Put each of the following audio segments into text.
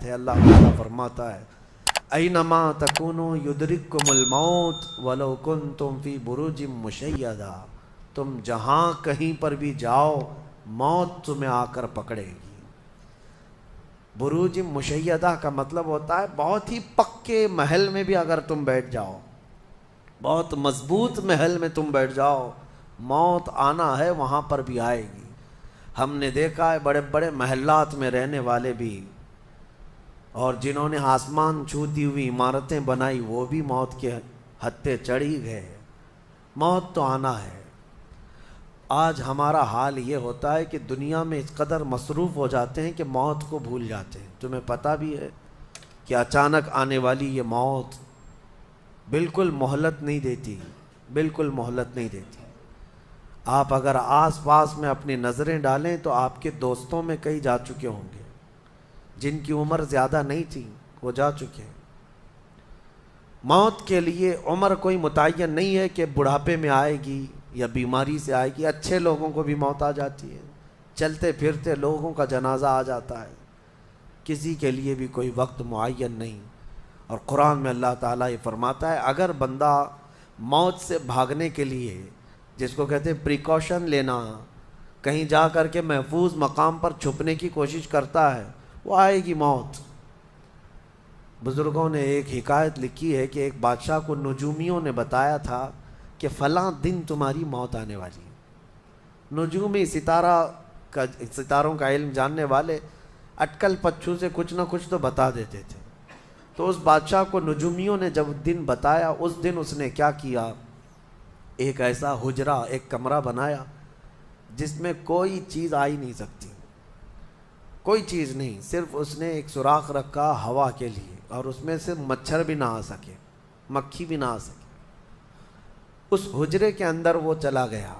ہے اللہ تعالیٰ فرماتا ہے اینما تکونوا یدرککم الموت ولو کنتم فی بروج مشیدہ، تم جہاں کہیں پر بھی جاؤ موت تمہیں آ کر پکڑے گی۔ بروج مشیدہ کا مطلب ہوتا ہے بہت ہی پکے محل میں بھی اگر تم بیٹھ جاؤ، بہت مضبوط محل میں تم بیٹھ جاؤ، موت آنا ہے وہاں پر بھی آئے گی۔ ہم نے دیکھا ہے بڑے بڑے محلات میں رہنے والے بھی، اور جنہوں نے آسمان چھوتی ہوئی عمارتیں بنائی وہ بھی موت کے ہتھے چڑھی گئے۔ موت تو آنا ہے۔ آج ہمارا حال یہ ہوتا ہے کہ دنیا میں اس قدر مصروف ہو جاتے ہیں کہ موت کو بھول جاتے ہیں۔ تمہیں پتہ بھی ہے کہ اچانک آنے والی یہ موت بالکل مہلت نہیں دیتی، بالکل مہلت نہیں دیتی۔ آپ اگر آس پاس میں اپنی نظریں ڈالیں تو آپ کے دوستوں میں کئی جا چکے ہوں گے، جن کی عمر زیادہ نہیں تھی وہ جا چکے۔ موت کے لیے عمر کوئی متعین نہیں ہے کہ بڑھاپے میں آئے گی یا بیماری سے آئے گی۔ اچھے لوگوں کو بھی موت آ جاتی ہے، چلتے پھرتے لوگوں کا جنازہ آ جاتا ہے۔ کسی کے لیے بھی کوئی وقت معین نہیں۔ اور قرآن میں اللہ تعالیٰ یہ فرماتا ہے اگر بندہ موت سے بھاگنے کے لیے، جس کو کہتے ہیں پریکاشن لینا، کہیں جا کر کے محفوظ مقام پر چھپنے کی کوشش کرتا ہے، وہ آئے گی موت۔ بزرگوں نے ایک حکایت لکھی ہے کہ ایک بادشاہ کو نجومیوں نے بتایا تھا کہ فلاں دن تمہاری موت آنے والی ہے۔ نجومی ستاروں کا علم جاننے والے اٹکل پچھو سے کچھ نہ کچھ تو بتا دیتے تھے۔ تو اس بادشاہ کو نجومیوں نے جب دن بتایا، اس دن اس نے کیا کیا، ایک ایسا حجرہ، ایک کمرہ بنایا جس میں کوئی چیز آ ہی نہیں سکتی، کوئی چیز نہیں، صرف اس نے ایک سوراخ رکھا ہوا کے لیے، اور اس میں سے مچھر بھی نہ آ سکے، مکھی بھی نہ آ سکے۔ اس حجرے کے اندر وہ چلا گیا۔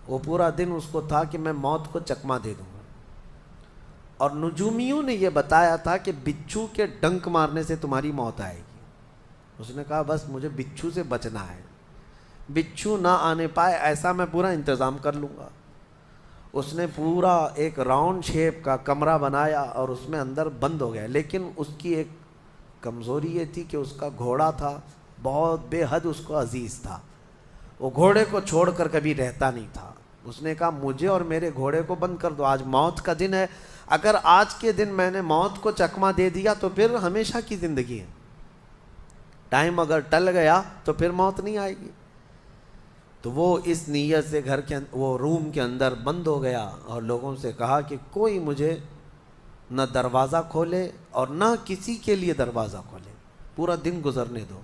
وہ پورا دن اس کو تھا کہ میں موت کو چکما دے دوں گا۔ اور نجومیوں نے یہ بتایا تھا کہ بچھو کے ڈنک مارنے سے تمہاری موت آئے گی۔ اس نے کہا بس مجھے بچھو سے بچنا ہے، بچھو نہ آنے پائے ایسا میں پورا انتظام کر لوں گا۔ اس نے پورا ایک راؤنڈ شیپ کا کمرہ بنایا اور اس میں اندر بند ہو گیا۔ لیکن اس کی ایک کمزوری یہ تھی کہ اس کا گھوڑا تھا، بہت بے حد اس کو عزیز تھا، وہ گھوڑے کو چھوڑ کر کبھی رہتا نہیں تھا۔ اس نے کہا مجھے اور میرے گھوڑے کو بند کر دو، آج موت کا دن ہے، اگر آج کے دن میں نے موت کو چکما دے دیا تو پھر ہمیشہ کی زندگی ہے، ٹائم اگر ٹل گیا تو پھر موت نہیں آئے گی۔ تو وہ اس نیت سے وہ روم کے اندر بند ہو گیا اور لوگوں سے کہا کہ کوئی مجھے نہ دروازہ کھولے اور نہ کسی کے لیے دروازہ کھولے، پورا دن گزرنے دو۔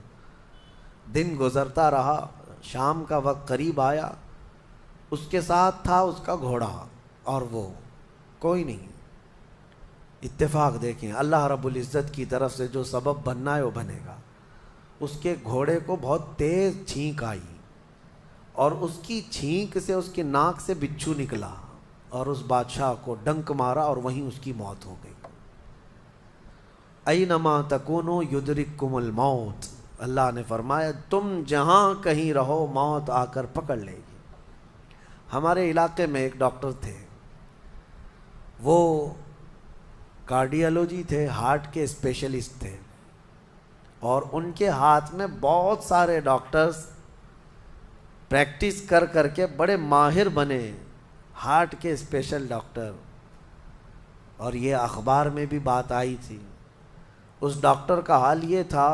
دن گزرتا رہا، شام کا وقت قریب آیا، اس کے ساتھ تھا اس کا گھوڑا اور وہ کوئی نہیں۔ اتفاق دیکھیں، اللہ رب العزت کی طرف سے جو سبب بننا ہے وہ بنے گا۔ اس کے گھوڑے کو بہت تیز چھینک آئی اور اس کی چھینک سے اس کی ناک سے بچھو نکلا اور اس بادشاہ کو ڈنک مارا اور وہیں اس کی موت ہو گئی۔ اینما تکونوا یدرککم الموت، اللہ نے فرمایا تم جہاں کہیں رہو موت آ کر پکڑ لے گی۔ ہمارے علاقے میں ایک ڈاکٹر تھے، وہ کارڈیالوجی تھے، ہارٹ کے اسپیشلسٹ تھے، اور ان کے ہاتھ میں بہت سارے ڈاکٹرز پریکٹس کر کر کے بڑے ماہر بنے، ہارٹ کے اسپیشل ڈاکٹر۔ اور یہ اخبار میں بھی بات آئی تھی۔ اس ڈاکٹر کا حال یہ تھا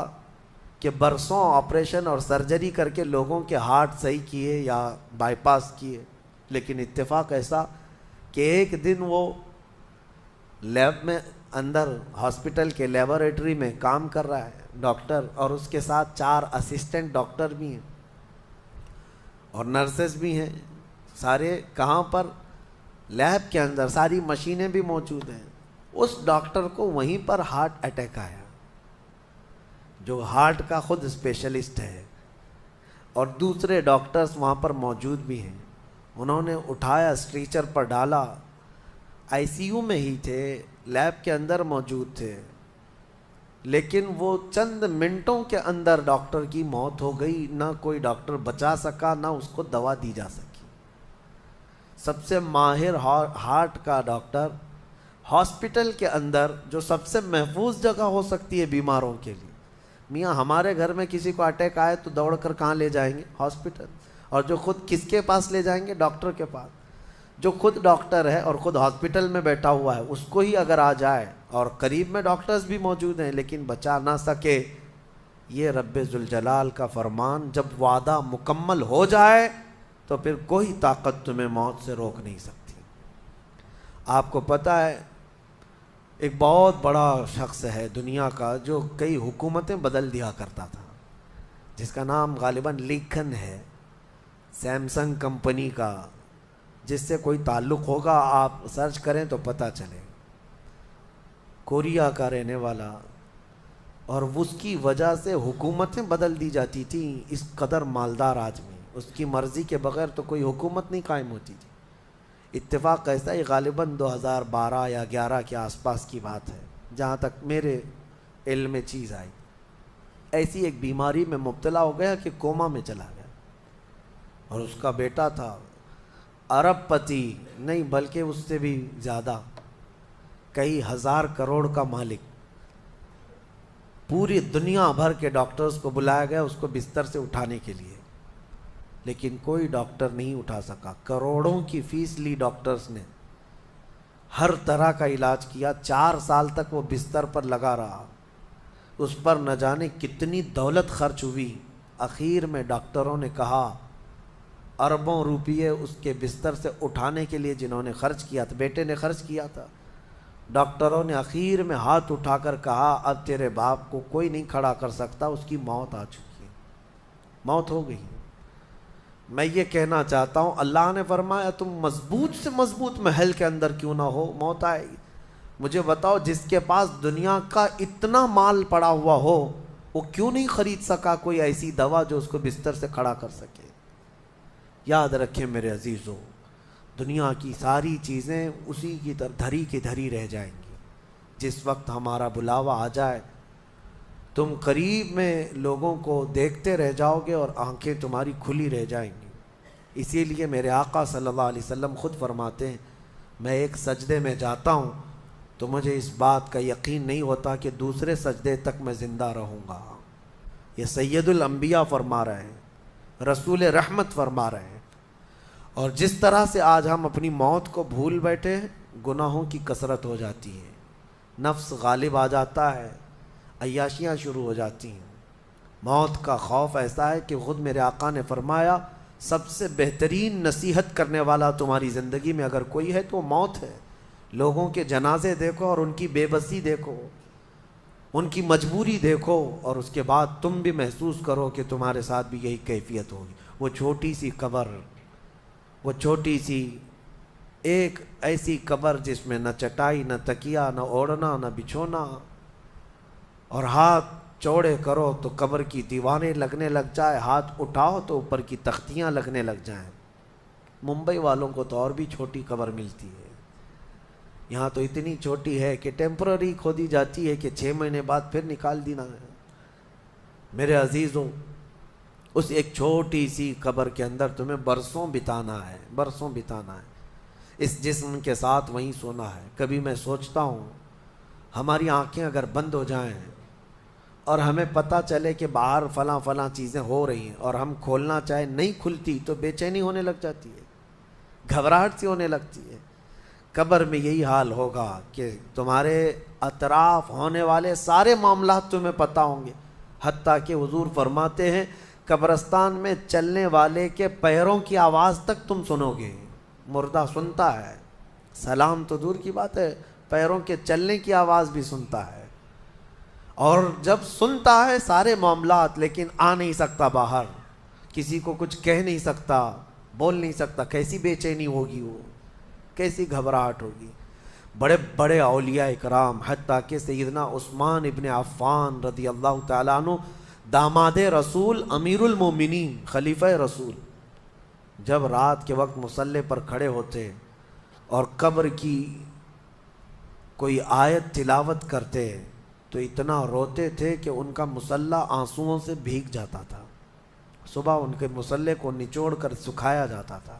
کہ برسوں آپریشن اور سرجری کر کے لوگوں کے ہارٹ صحیح کیے یا بائی پاس کیے، لیکن اتفاق ایسا کہ ایک دن وہ لیب میں اندر ہاسپٹل کے لیبارٹری میں کام کر رہا ہے ڈاکٹر، اور اس کے ساتھ 4 اسسٹنٹ ڈاکٹر بھی ہیں اور نرسز بھی ہیں، سارے کہاں پر، لیب کے اندر، ساری مشینیں بھی موجود ہیں۔ اس ڈاکٹر کو وہیں پر ہارٹ اٹیک آیا، جو ہارٹ کا خود اسپیشلسٹ ہے، اور دوسرے ڈاکٹرز وہاں پر موجود بھی ہیں۔ انہوں نے اٹھایا، اسٹریچر پر ڈالا، آئی سی یو میں ہی تھے، لیب کے اندر موجود تھے، لیکن وہ چند منٹوں کے اندر ڈاکٹر کی موت ہو گئی۔ نہ کوئی ڈاکٹر بچا سکا، نہ اس کو دوا دی جا سکی۔ سب سے ماہر ہارٹ کا ڈاکٹر ہاسپٹل کے اندر جو سب سے محفوظ جگہ ہو سکتی ہے بیماروں کے لیے، میاں ہمارے گھر میں کسی کو اٹیک آئے تو دوڑ کر کہاں لے جائیں گے؟ ہاسپٹل. اور جو خود کس کے پاس لے جائیں گے؟ ڈاکٹر کے پاس. جو خود ڈاکٹر ہے اور خود ہاسپٹل میں بیٹھا ہوا ہے، اس کو ہی اگر آ جائے، اور قریب میں ڈاکٹرز بھی موجود ہیں لیکن بچا نہ سکے، یہ رب ذوالجلال کا فرمان، جب وعدہ مکمل ہو جائے تو پھر کوئی طاقت تمہیں موت سے روک نہیں سکتی. آپ کو پتہ ہے ایک بہت بڑا شخص ہے دنیا کا جو کئی حکومتیں بدل دیا کرتا تھا، جس کا نام غالباً لیکن ہے، سیمسنگ کمپنی کا. جس سے کوئی تعلق ہوگا آپ سرچ کریں تو پتہ چلے. کوریا کا رہنے والا، اور اس کی وجہ سے حکومتیں بدل دی جاتی تھیں. اس قدر مالدار آدمی، اس کی مرضی کے بغیر تو کوئی حکومت نہیں قائم ہوتی تھی. اتفاق ایسا ہی غالباً 2012 یا 11 کے آس پاس کی بات ہے جہاں تک میرے علم میں چیز آئی. ایسی ایک بیماری میں مبتلا ہو گیا کہ کوما میں چلا گیا، اور اس کا بیٹا تھا ارب پتی نہیں بلکہ اس سے بھی زیادہ، کئی ہزار کروڑ کا مالک. پوری دنیا بھر کے ڈاکٹرز کو بلایا گیا اس کو بستر سے اٹھانے کے لیے، لیکن کوئی ڈاکٹر نہیں اٹھا سکا. کروڑوں کی فیس لی ڈاکٹرز نے، ہر طرح کا علاج کیا. 4 سال تک وہ بستر پر لگا رہا، اس پر نہ جانے کتنی دولت خرچ ہوئی. اخیر میں ڈاکٹروں نے کہا، اربوں روپیے اس کے بستر سے اٹھانے کے لیے جنہوں نے خرچ کیا تھا، بیٹے نے خرچ کیا تھا، ڈاکٹروں نے اخیر میں ہاتھ اٹھا کر کہا اب تیرے باپ کو کوئی نہیں کھڑا کر سکتا، اس کی موت آ چکی ہے، موت ہو گئی. میں یہ کہنا چاہتا ہوں، اللہ نے فرمایا تم مضبوط سے مضبوط محل کے اندر کیوں نہ ہو، موت آئے گی. مجھے بتاؤ جس کے پاس دنیا کا اتنا مال پڑا ہوا ہو، وہ کیوں نہیں خرید سکا کوئی ایسی دوا جو اس کو بستر سے کھڑا کر سکے؟ یاد رکھیں میرے عزیزو، دنیا کی ساری چیزیں اسی کی طرح دھری کی دھری رہ جائیں گی. جس وقت ہمارا بلاوا آ جائے تم قریب میں لوگوں کو دیکھتے رہ جاؤ گے اور آنکھیں تمہاری کھلی رہ جائیں گی. اسی لیے میرے آقا صلی اللہ علیہ وسلم خود فرماتے ہیں، میں ایک سجدے میں جاتا ہوں تو مجھے اس بات کا یقین نہیں ہوتا کہ دوسرے سجدے تک میں زندہ رہوں گا. یہ سید الانبیاء فرما رہے ہیں، رسول رحمت فرما رہے ہیں. اور جس طرح سے آج ہم اپنی موت کو بھول بیٹھے ہیں، گناہوں کی کثرت ہو جاتی ہے، نفس غالب آ جاتا ہے، عیاشیاں شروع ہو جاتی ہیں. موت کا خوف ایسا ہے کہ خود میرے آقا نے فرمایا سب سے بہترین نصیحت کرنے والا تمہاری زندگی میں اگر کوئی ہے تو وہ موت ہے. لوگوں کے جنازے دیکھو اور ان کی بے بسی دیکھو، ان کی مجبوری دیکھو، اور اس کے بعد تم بھی محسوس کرو کہ تمہارے ساتھ بھی یہی کیفیت ہوگی. وہ چھوٹی سی قبر، وہ چھوٹی سی ایک ایسی قبر جس میں نہ چٹائی، نہ تکیا، نہ اوڑھنا، نہ بچھونا، اور ہاتھ چوڑے کرو تو قبر کی دیواریں لگنے لگ جائے، ہاتھ اٹھاؤ تو اوپر کی تختیاں لگنے لگ جائیں. ممبئی والوں کو تو اور بھی چھوٹی قبر ملتی ہے، یہاں تو اتنی چھوٹی ہے کہ ٹیمپرری کھودی جاتی ہے کہ 6 مہینے بعد پھر نکال دینا ہے. میرے عزیزوں، اس ایک چھوٹی سی قبر کے اندر تمہیں برسوں بتانا ہے، برسوں بتانا ہے. اس جسم کے ساتھ وہیں سونا ہے. کبھی میں سوچتا ہوں ہماری آنکھیں اگر بند ہو جائیں اور ہمیں پتہ چلے کہ باہر فلاں فلاں چیزیں ہو رہی ہیں اور ہم کھولنا چاہیں نہیں کھلتی تو بے چینی ہونے لگ جاتی ہے، گھبراہٹ سی ہونے لگتی ہے. قبر میں یہی حال ہوگا کہ تمہارے اطراف ہونے والے سارے معاملات تمہیں پتہ ہوں گے، حتیٰ کہ حضور فرماتے ہیں قبرستان میں چلنے والے کے پیروں کی آواز تک تم سنو گے. مردہ سنتا ہے، سلام تو دور کی بات ہے، پیروں کے چلنے کی آواز بھی سنتا ہے. اور جب سنتا ہے سارے معاملات لیکن آ نہیں سکتا باہر، کسی کو کچھ کہہ نہیں سکتا، بول نہیں سکتا، کیسی بے چینی ہوگی، وہ کیسی گھبراہٹ ہوگی. بڑے بڑے اولیاء اکرام، حتیٰ کہ سیدنا عثمان ابن عفان رضی اللہ تعالیٰ عنہ، داماد رسول، امیر المومنین، خلیفہ رسول، جب رات کے وقت مصلی پر کھڑے ہوتے اور قبر کی کوئی آیت تلاوت کرتے تو اتنا روتے تھے کہ ان کا مصلی آنسوؤں سے بھیگ جاتا تھا. صبح ان کے مصلی کو نچوڑ کر سکھایا جاتا تھا.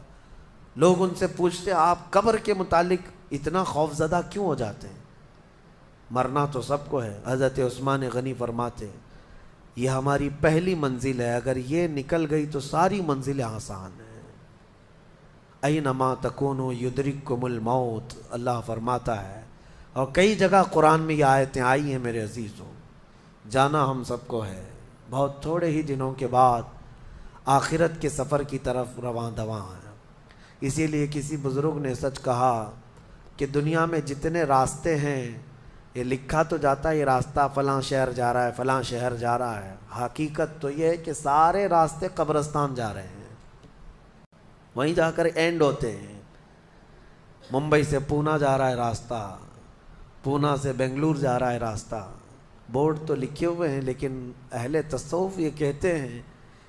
لوگ ان سے پوچھتے آپ قبر کے متعلق اتنا خوف زدہ کیوں ہو جاتے ہیں؟ مرنا تو سب کو ہے. حضرت عثمان غنی فرماتے ہیں یہ ہماری پہلی منزل ہے، اگر یہ نکل گئی تو ساری منزلیں آسان ہیں. اینما تکونوا یدرککم الموت، اللہ فرماتا ہے. اور کئی جگہ قرآن میں یہ آیتیں آئی ہیں میرے عزیزوں. جانا ہم سب کو ہے، بہت تھوڑے ہی دنوں کے بعد آخرت کے سفر کی طرف رواں دواں ہیں. اسی لیے کسی بزرگ نے سچ کہا کہ دنیا میں جتنے راستے ہیں یہ لکھا تو جاتا ہے یہ راستہ فلاں شہر جا رہا ہے، فلاں شہر جا رہا ہے، حقیقت تو یہ ہے کہ سارے راستے قبرستان جا رہے ہیں، وہیں جا کر اینڈ ہوتے ہیں. ممبئی سے پونا جا رہا ہے راستہ، پونا سے بنگلور جا رہا ہے راستہ. بورڈ تو لکھے ہوئے ہیں لیکن اہل تصوف یہ کہتے ہیں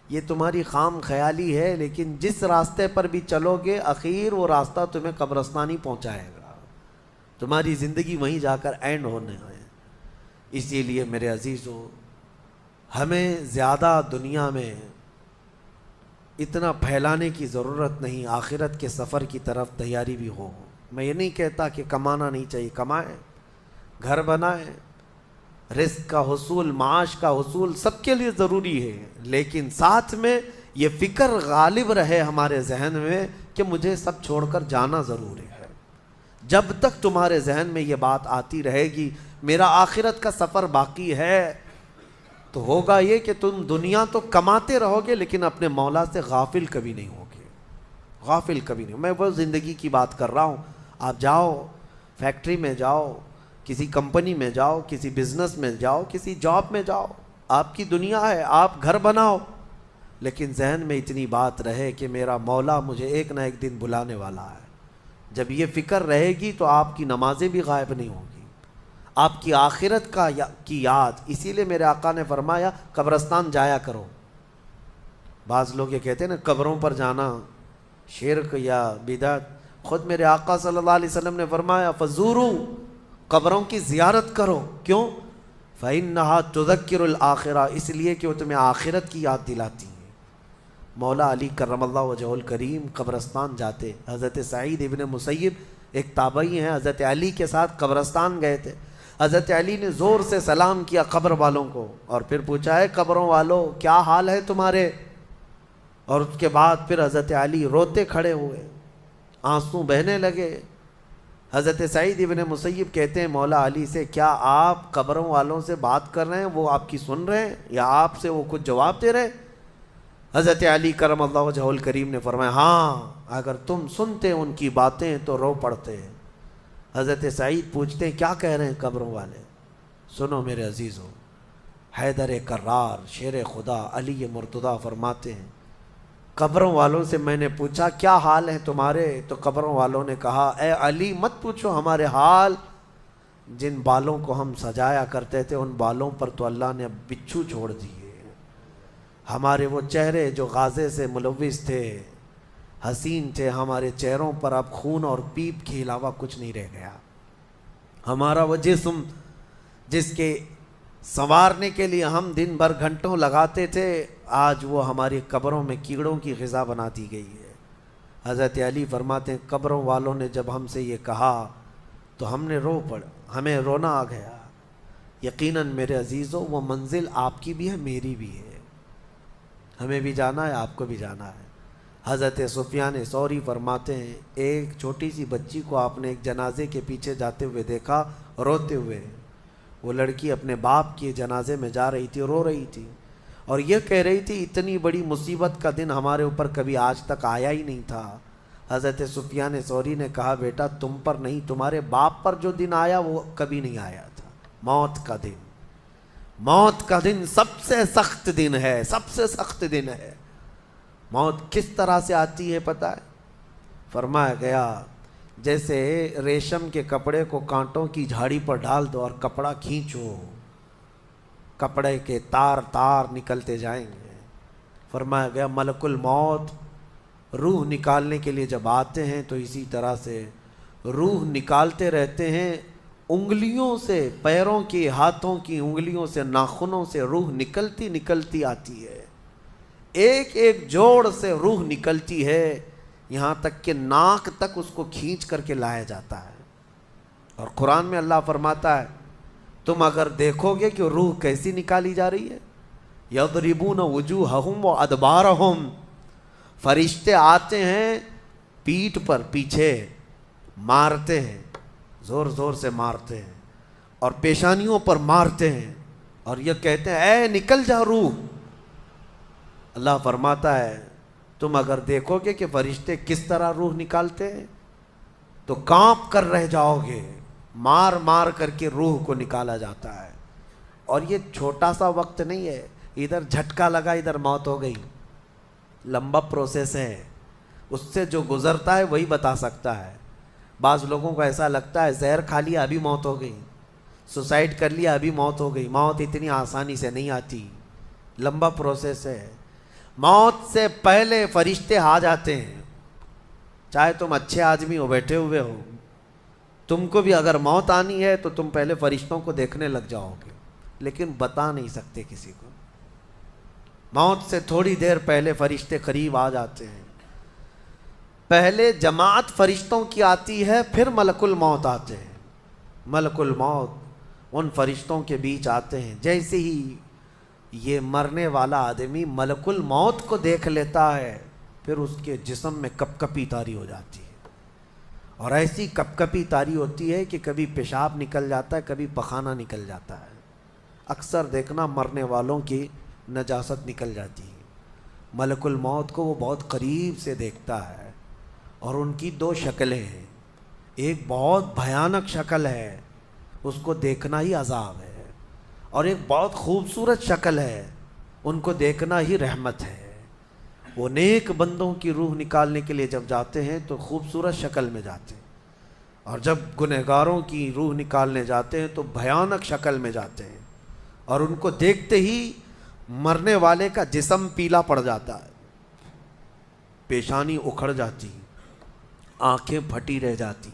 یہ تمہاری خام خیالی ہے، لیکن جس راستے پر بھی چلو گے اخیر وہ راستہ تمہیں قبرستان ہی پہنچائے گا، تمہاری زندگی وہیں جا کر اینڈ ہونے ہے. اسی لیے میرے عزیزو ہمیں زیادہ دنیا میں اتنا پھیلانے کی ضرورت نہیں، آخرت کے سفر کی طرف تیاری بھی ہو. میں یہ نہیں کہتا کہ کمانا نہیں چاہیے، کمائیں، گھر بنائیں، رزق کا حصول، معاش کا حصول سب کے لیے ضروری ہے، لیکن ساتھ میں یہ فکر غالب رہے ہمارے ذہن میں کہ مجھے سب چھوڑ کر جانا ضروری ہے. جب تک تمہارے ذہن میں یہ بات آتی رہے گی میرا آخرت کا سفر باقی ہے، تو ہوگا یہ کہ تم دنیا تو کماتے رہو گے لیکن اپنے مولا سے غافل کبھی نہیں ہوگے، غافل کبھی نہیں. میں وہ زندگی کی بات کر رہا ہوں. آپ جاؤ فیکٹری میں جاؤ، کسی کمپنی میں جاؤ، کسی بزنس میں جاؤ، کسی جاب میں جاؤ، آپ کی دنیا ہے، آپ گھر بناؤ، لیکن ذہن میں اتنی بات رہے کہ میرا مولا مجھے ایک نہ ایک دن بلانے والا ہے. جب یہ فکر رہے گی تو آپ کی نمازیں بھی غائب نہیں ہوں گی، آپ کی آخرت کی یاد. اسی لیے میرے آقا نے فرمایا قبرستان جایا کرو. بعض لوگ یہ کہتے ہیں نا قبروں پر جانا شرک یا بدعت، خود میرے آقا صلی اللہ علیہ وسلم نے فرمایا فزوروا، قبروں کی زیارت کرو. کیوں؟ فإنها تذکر الآخرہ، اس لیے کہ وہ تمہیں آخرت کی یاد دلاتی ہیں. مولا علی کرم اللہ وجہہ الکریم قبرستان جاتے. حضرت سعید ابن مسیب ایک تابعی ہیں، حضرت علی کے ساتھ قبرستان گئے تھے. حضرت علی نے زور سے سلام کیا قبر والوں کو اور پھر پوچھا ہے قبروں والوں کیا حال ہے تمہارے؟ اور اس کے بعد پھر حضرت علی روتے کھڑے ہوئے، آنسو بہنے لگے. حضرت سعید ابن مسیب کہتے ہیں مولا علی سے کیا آپ قبروں والوں سے بات کر رہے ہیں، وہ آپ کی سن رہے ہیں یا آپ سے وہ کچھ جواب دے رہے ہیں؟ حضرت علی کرم اللہ وجہہ الکریم نے فرمایا ہاں، اگر تم سنتے ان کی باتیں تو رو پڑتے. حضرت سعید پوچھتے ہیں کیا کہہ رہے ہیں قبروں والے؟ سنو میرے عزیزوں، حیدر کرار شیر خدا علی مرتضیٰ فرماتے ہیں قبروں والوں سے میں نے پوچھا کیا حال ہے تمہارے، تو قبروں والوں نے کہا اے علی مت پوچھو ہمارے حال، جن بالوں کو ہم سجایا کرتے تھے ان بالوں پر تو اللہ نے اب بچھو چھوڑ دیے. ہمارے وہ چہرے جو غازے سے ملوث تھے، حسین تھے، ہمارے چہروں پر اب خون اور پیپ کے علاوہ کچھ نہیں رہ گیا. ہمارا وہ جسم جس کے سنوارنے کے لیے ہم دن بھر گھنٹوں لگاتے تھے، آج وہ ہماری قبروں میں کیڑوں کی غذا بنا دی گئی ہے. حضرت علی فرماتے ہیں قبروں والوں نے جب ہم سے یہ کہا تو ہم نے ہمیں رونا آ گیا. یقیناً میرے عزیزوں وہ منزل آپ کی بھی ہے میری بھی ہے، ہمیں بھی جانا ہے آپ کو بھی جانا ہے. حضرت سفیان ثوری فرماتے ہیں ایک چھوٹی سی بچی کو آپ نے ایک جنازے کے پیچھے جاتے ہوئے دیکھا روتے ہوئے. وہ لڑکی اپنے باپ کے جنازے میں جا رہی تھی، رو رہی تھی اور یہ کہہ رہی تھی اتنی بڑی مصیبت کا دن ہمارے اوپر کبھی آج تک آیا ہی نہیں تھا. حضرت سفیان ثوری نے کہا بیٹا تم پر نہیں، تمہارے باپ پر جو دن آیا وہ کبھی نہیں آیا تھا. موت کا دن، موت کا دن سب سے سخت دن ہے، سب سے سخت دن ہے. موت کس طرح سے آتی ہے پتہ ہے؟ فرمایا گیا جیسے ریشم کے کپڑے کو کانٹوں کی جھاڑی پر ڈال دو اور کپڑا کھینچو، کپڑے کے تار تار نکلتے جائیں گے. فرمایا گیا ملک الموت روح نکالنے کے لیے جب آتے ہیں تو اسی طرح سے روح نکالتے رہتے ہیں، انگلیوں سے، پیروں کی، ہاتھوں کی انگلیوں سے، ناخنوں سے روح نکلتی نکلتی آتی ہے. ایک ایک جوڑ سے روح نکلتی ہے. یہاں تک کہ ناک تک اس کو کھینچ کر کے لایا جاتا ہے۔ اور قرآن میں اللہ فرماتا ہے تم اگر دیکھو گے کہ روح کیسی نکالی جا رہی ہے، یضربون وجوہہم وادبارہم، فرشتے آتے ہیں پیٹھ پر، پیچھے مارتے ہیں، زور زور سے مارتے ہیں اور پیشانیوں پر مارتے ہیں اور یہ کہتے ہیں اے نکل جا روح۔ اللہ فرماتا ہے تم اگر دیکھو گے کہ فرشتے کس طرح روح نکالتے ہیں تو کانپ کر رہ جاؤ گے، مار مار کر کے روح کو نکالا جاتا ہے۔ اور یہ چھوٹا سا وقت نہیں ہے، ادھر جھٹکا لگا ادھر موت ہو گئی، لمبا پروسیس ہے، اس سے جو گزرتا ہے وہی بتا سکتا ہے۔ بعض لوگوں کو ایسا لگتا ہے زہر کھا لیا ابھی موت ہو گئی، سوسائڈ کر لیا ابھی موت ہو گئی۔ موت اتنی آسانی سے نہیں آتی، لمبا پروسیس ہے۔ موت سے پہلے فرشتے آ جاتے ہیں، چاہے تم اچھے آدمی ہو، بیٹھے ہوئے ہو، تم کو بھی اگر موت آنی ہے تو تم پہلے فرشتوں کو دیکھنے لگ جاؤ گے، لیکن بتا نہیں سکتے کسی کو۔ موت سے تھوڑی دیر پہلے فرشتے قریب آ جاتے ہیں۔ پہلے جماعت فرشتوں کی آتی ہے، پھر ملک الموت آتے ہیں۔ ملک الموت ان فرشتوں کے بیچ آتے ہیں۔ جیسے ہی یہ مرنے والا آدمی ملک الموت کو دیکھ لیتا ہے، پھر اس کے جسم میں کپ کپی طاری ہو جاتی ہے، اور ایسی کپ کپی طاری ہوتی ہے کہ کبھی پیشاب نکل جاتا ہے، کبھی پخانہ نکل جاتا ہے۔ اکثر دیکھنا مرنے والوں کی نجاست نکل جاتی ہے۔ ملک الموت کو وہ بہت قریب سے دیکھتا ہے، اور ان کی دو شکلیں ہیں، ایک بہت بھیانک شکل ہے، اس کو دیکھنا ہی عذاب ہے، اور ایک بہت خوبصورت شکل ہے، ان کو دیکھنا ہی رحمت ہے۔ وہ نیک بندوں کی روح نکالنے کے لیے جب جاتے ہیں تو خوبصورت شکل میں جاتے ہیں، اور جب گنہگاروں کی روح نکالنے جاتے ہیں تو بھیانک شکل میں جاتے ہیں، اور ان کو دیکھتے ہی مرنے والے کا جسم پیلا پڑ جاتا ہے، پیشانی اکھڑ جاتی، آنکھیں پھٹی رہ جاتی،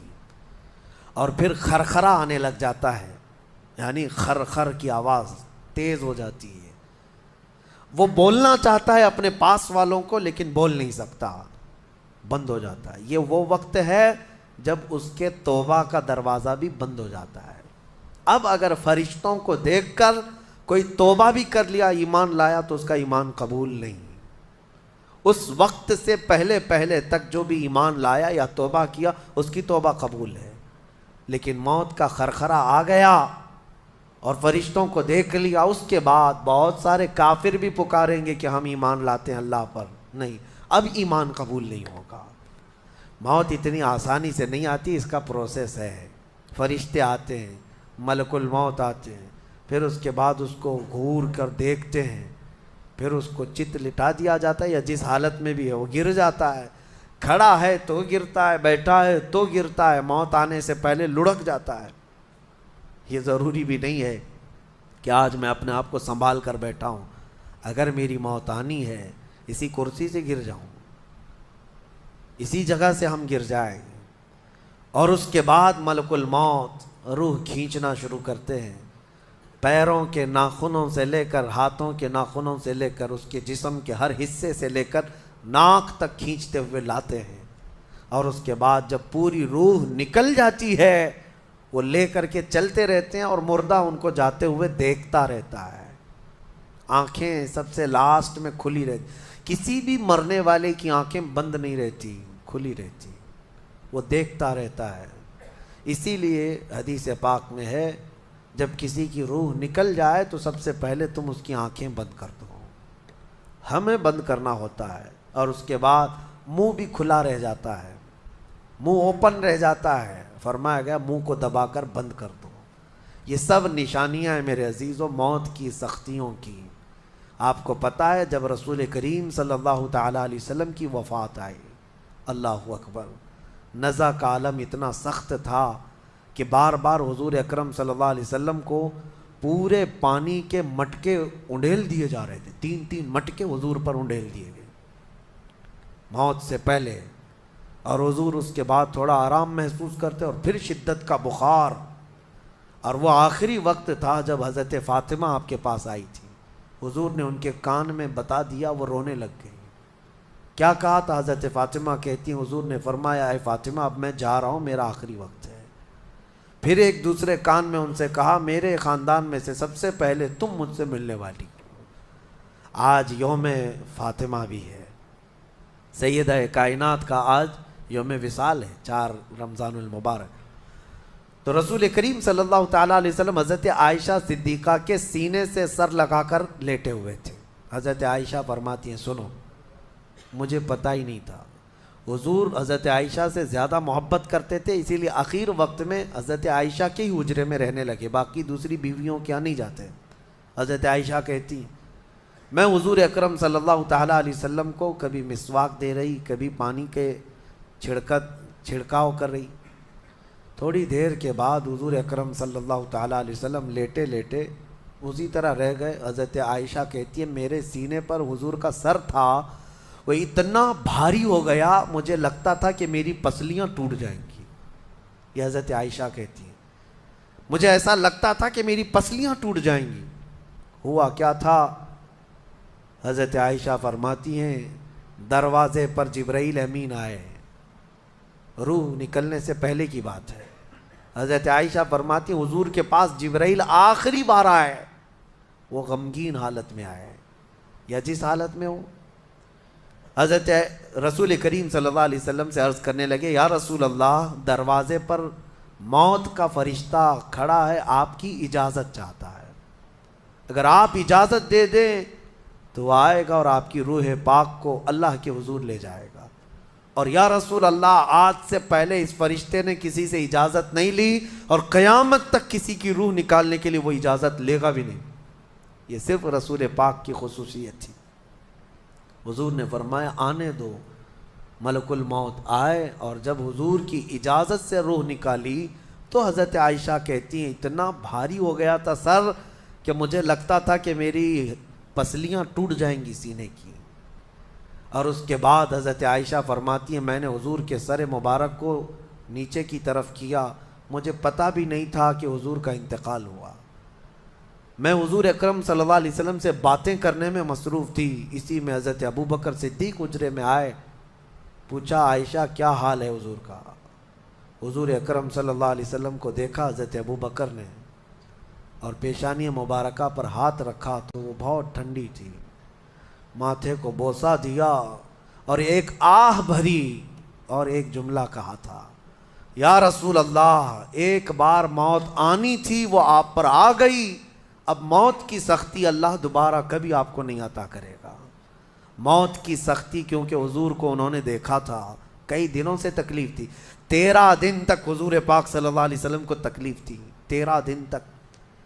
اور پھر خرخرا آنے لگ جاتا ہے، یعنی خر کی آواز تیز ہو جاتی ہے۔ وہ بولنا چاہتا ہے اپنے پاس والوں کو، لیکن بول نہیں سکتا، بند ہو جاتا ہے۔ یہ وہ وقت ہے جب اس کے توبہ کا دروازہ بھی بند ہو جاتا ہے۔ اب اگر فرشتوں کو دیکھ کر کوئی توبہ بھی کر لیا، ایمان لایا، تو اس کا ایمان قبول نہیں۔ اس وقت سے پہلے پہلے تک جو بھی ایمان لایا یا توبہ کیا، اس کی توبہ قبول ہے۔ لیکن موت کا خرخرا آ گیا اور فرشتوں کو دیکھ لیا، اس کے بعد بہت سارے کافر بھی پکاریں گے کہ ہم ایمان لاتے ہیں اللہ پر، نہیں، اب ایمان قبول نہیں ہوگا۔ موت اتنی آسانی سے نہیں آتی، اس کا پروسیس ہے۔ فرشتے آتے ہیں، ملک الموت آتے ہیں، پھر اس کے بعد اس کو گھور کر دیکھتے ہیں، پھر اس کو چت لٹا دیا جاتا ہے، یا جس حالت میں بھی ہے وہ گر جاتا ہے، کھڑا ہے تو گرتا ہے، بیٹھا ہے تو گرتا ہے، موت آنے سے پہلے لڑک جاتا ہے۔ یہ ضروری بھی نہیں ہے کہ آج میں اپنے آپ کو سنبھال کر بیٹھا ہوں، اگر میری موت آنی ہے اسی کرسی سے گر جاؤں، اسی جگہ سے ہم گر جائیں گے۔ اور اس کے بعد ملک الموت روح کھینچنا شروع کرتے ہیں، پیروں کے ناخنوں سے لے کر، ہاتھوں کے ناخنوں سے لے کر، اس کے جسم کے ہر حصے سے لے کر ناک تک کھینچتے ہوئے لاتے ہیں، اور اس کے بعد جب پوری روح نکل جاتی ہے، وہ لے کر کے چلتے رہتے ہیں، اور مردہ ان کو جاتے ہوئے دیکھتا رہتا ہے۔ آنکھیں سب سے لاسٹ میں کھلی رہتی، کسی بھی مرنے والے کی آنکھیں بند نہیں رہتی، کھلی رہتی، وہ دیکھتا رہتا ہے۔ اسی لیے حدیث پاک میں ہے جب کسی کی روح نکل جائے تو سب سے پہلے تم اس کی آنکھیں بند کر دو، ہمیں بند کرنا ہوتا ہے، اور اس کے بعد منہ بھی کھلا رہ جاتا ہے، منہ اوپن رہ جاتا ہے، فرمایا گیا منہ کو دبا کر بند کر دو۔ یہ سب نشانیاں ہیں میرے عزیزوں موت کی سختیوں کی۔ آپ کو پتہ ہے جب رسول کریم صلی اللہ تعالیٰ علیہ وسلم کی وفات آئی، اللہ اکبر، نزع کا عالم اتنا سخت تھا کہ بار بار حضور اکرم صلی اللہ علیہ وسلم کو پورے پانی کے مٹکے انڈیل دیے جا رہے تھے، 3 مٹکے حضور پر انڈیل دیے گئے موت سے پہلے، اور حضور اس کے بعد تھوڑا آرام محسوس کرتے، اور پھر شدت کا بخار، اور وہ آخری وقت تھا جب حضرت فاطمہ آپ کے پاس آئی تھی، حضور نے ان کے کان میں بتا دیا، وہ رونے لگ گئی، کیا کہا تھا؟ حضرت فاطمہ کہتی ہیں حضور نے فرمایا اے فاطمہ اب میں جا رہا ہوں، میرا آخری وقت ہے۔ پھر ایک دوسرے کان میں ان سے کہا میرے خاندان میں سے سب سے پہلے تم مجھ سے ملنے والی۔ آج یوم فاطمہ بھی ہے، سیدہ کائنات کا آج یوم وصال ہے، 4 رمضان المبارک۔ تو رسول کریم صلی اللہ تعالیٰ علیہ وسلم حضرت عائشہ صدیقہ کے سینے سے سر لگا کر لیٹے ہوئے تھے۔ حضرت عائشہ فرماتی ہیں سنو، مجھے پتہ ہی نہیں تھا۔ حضور حضرت عائشہ سے زیادہ محبت کرتے تھے، اسی لیے آخر وقت میں حضرت عائشہ کے ہی حجرے میں رہنے لگے، باقی دوسری بیویوں کیا نہیں جاتے۔ حضرت عائشہ کہتی میں حضور اکرم صلی اللہ تعالیٰ علیہ وسلم کو کبھی مسواک دے رہی، کبھی پانی کے چھڑکاؤ کر رہی۔ تھوڑی دیر کے بعد حضور اکرم صلی اللہ تعالیٰ علیہ وسلم لیٹے لیٹے اسی طرح رہ گئے۔ حضرت عائشہ کہتی ہے میرے سینے پر حضور کا سر تھا، وہ اتنا بھاری ہو گیا مجھے لگتا تھا کہ میری پسلیاں ٹوٹ جائیں گی۔ یہ حضرت عائشہ کہتی ہیں مجھے ایسا لگتا تھا کہ میری پسلیاں ٹوٹ جائیں گی۔ ہوا کیا تھا؟ حضرت عائشہ فرماتی ہیں دروازے پر جبرائیل امین آئے، روح نکلنے سے پہلے کی بات ہے۔ حضرت عائشہ فرماتی ہیں حضور کے پاس جبرائیل آخری بار آئے، وہ غمگین حالت میں آئے یا جس حالت میں ہو۔ حضرت رسول کریم صلی اللہ علیہ وسلم سے عرض کرنے لگے یا رسول اللہ دروازے پر موت کا فرشتہ کھڑا ہے، آپ کی اجازت چاہتا ہے، اگر آپ اجازت دے دیں تو وہ آئے گا اور آپ کی روح پاک کو اللہ کے حضور لے جائے گا۔ اور یا رسول اللہ آج سے پہلے اس فرشتے نے کسی سے اجازت نہیں لی اور قیامت تک کسی کی روح نکالنے کے لیے وہ اجازت لے گا بھی نہیں۔ یہ صرف رسول پاک کی خصوصیت تھی۔ حضور نے فرمایا آنے دو۔ ملک الموت آئے اور جب حضور کی اجازت سے روح نکالی تو حضرت عائشہ کہتی ہیں اتنا بھاری ہو گیا تھا سر کہ مجھے لگتا تھا کہ میری پسلیاں ٹوٹ جائیں گی سینے کی۔ اور اس کے بعد حضرت عائشہ فرماتی ہیں میں نے حضور کے سر مبارک کو نیچے کی طرف کیا، مجھے پتہ بھی نہیں تھا کہ حضور کا انتقال ہوا۔ میں حضور اکرم صلی اللہ علیہ وسلم سے باتیں کرنے میں مصروف تھی، اسی میں حضرت ابو بکر صدیق حجرے میں آئے، پوچھا عائشہ کیا حال ہے حضور کا؟ حضور اکرم صلی اللہ علیہ وسلم کو دیکھا حضرت ابو بکر نے اور پیشانی مبارکہ پر ہاتھ رکھا تو وہ بہت ٹھنڈی تھی، ماتھے کو بوسہ دیا اور ایک آہ بھری اور ایک جملہ کہا تھا یا رسول اللہ ایک بار موت آنی تھی وہ آپ پر آ گئی، اب موت کی سختی اللہ دوبارہ کبھی آپ کو نہیں عطا کرے گا۔ موت کی سختی کیونکہ حضور کو انہوں نے دیکھا تھا، کئی دنوں سے تکلیف تھی، 13 دن تک حضور پاک صلی اللہ علیہ وسلم کو تکلیف تھی، 13 دن تک۔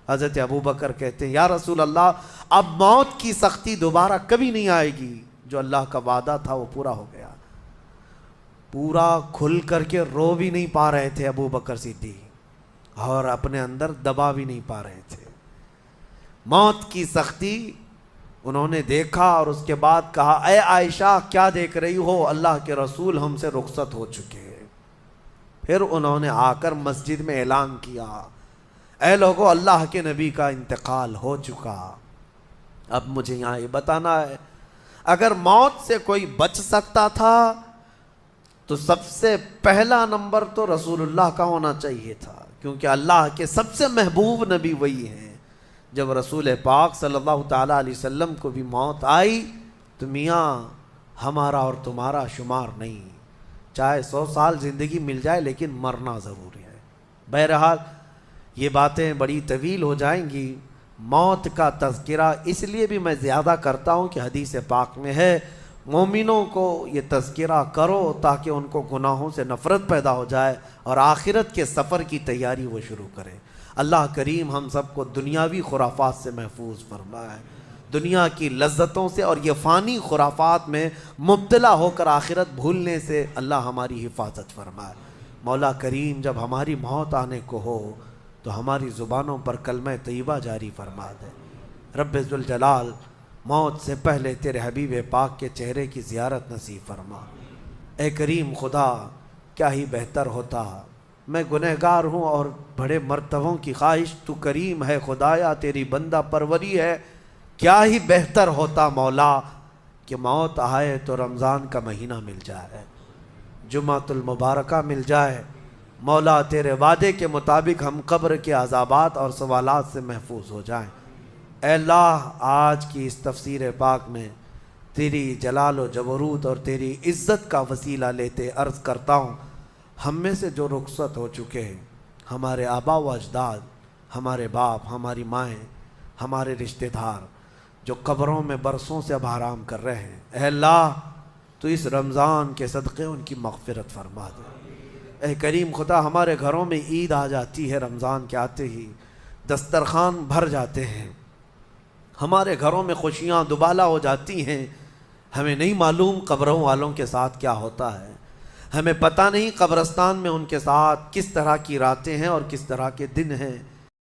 حضرت ابو بکر کہتے ہیں یا رسول اللہ اب موت کی سختی دوبارہ کبھی نہیں آئے گی، جو اللہ کا وعدہ تھا وہ پورا ہو گیا۔ پورا کھل کر کے رو بھی نہیں پا رہے تھے ابو بکر صدیق اور اپنے اندر دبا بھی نہیں پا رہے تھے۔ موت کی سختی انہوں نے دیکھا اور اس کے بعد کہا اے عائشہ کیا دیکھ رہی ہو، اللہ کے رسول ہم سے رخصت ہو چکے۔ پھر انہوں نے آ کر مسجد میں اعلان کیا اے لوگو اللہ کے نبی کا انتقال ہو چکا۔ اب مجھے یہاں یہ بتانا ہے اگر موت سے کوئی بچ سکتا تھا تو سب سے پہلا نمبر تو رسول اللہ کا ہونا چاہیے تھا، کیونکہ اللہ کے سب سے محبوب نبی وہی ہیں۔ جب رسول پاک صلی اللہ تعالیٰ علیہ وسلم کو بھی موت آئی تو میاں ہمارا اور تمہارا شمار نہیں، چاہے 100 سال زندگی مل جائے لیکن مرنا ضروری ہے۔ بہرحال یہ باتیں بڑی طویل ہو جائیں گی۔ موت کا تذکرہ اس لیے بھی میں زیادہ کرتا ہوں کہ حدیث پاک میں ہے مومنوں کو یہ تذکرہ کرو تاکہ ان کو گناہوں سے نفرت پیدا ہو جائے اور آخرت کے سفر کی تیاری وہ شروع کریں۔ اللہ کریم ہم سب کو دنیاوی خرافات سے محفوظ فرمائے، دنیا کی لذتوں سے اور یہ فانی خرافات میں مبتلا ہو کر آخرت بھولنے سے اللہ ہماری حفاظت فرمائے۔ مولا کریم جب ہماری موت آنے کو ہو تو ہماری زبانوں پر کلمہ طیبہ جاری فرما دے۔ رب ذوالجلال موت سے پہلے تیرے حبیب پاک کے چہرے کی زیارت نصیب فرما۔ اے کریم خدا کیا ہی بہتر ہوتا، میں گنہگار ہوں اور بڑے مرتبوں کی خواہش، تو کریم ہے خدایا تیری بندہ پروری ہے، کیا ہی بہتر ہوتا مولا کہ موت آئے تو رمضان کا مہینہ مل جائے، جمعۃ المبارکہ مل جائے، مولا تیرے وعدے کے مطابق ہم قبر کے عذابات اور سوالات سے محفوظ ہو جائیں۔ اے اللہ، آج کی اس تفسیر پاک میں تیری جلال و جبروت اور تیری عزت کا وسیلہ لیتے عرض کرتا ہوں، ہم میں سے جو رخصت ہو چکے ہیں، ہمارے آبا و اجداد، ہمارے باپ، ہماری مائیں، ہمارے رشتہ دار جو قبروں میں برسوں سے اب آرام کر رہے ہیں، اے اللہ تو اس رمضان کے صدقے ان کی مغفرت فرما دے۔ اے کریم خدا، ہمارے گھروں میں عید آ جاتی ہے، رمضان کے آتے ہی دسترخوان بھر جاتے ہیں، ہمارے گھروں میں خوشیاں دوبالا ہو جاتی ہیں، ہمیں نہیں معلوم قبروں والوں کے ساتھ کیا ہوتا ہے، ہمیں پتہ نہیں قبرستان میں ان کے ساتھ کس طرح کی راتیں ہیں اور کس طرح کے دن ہیں۔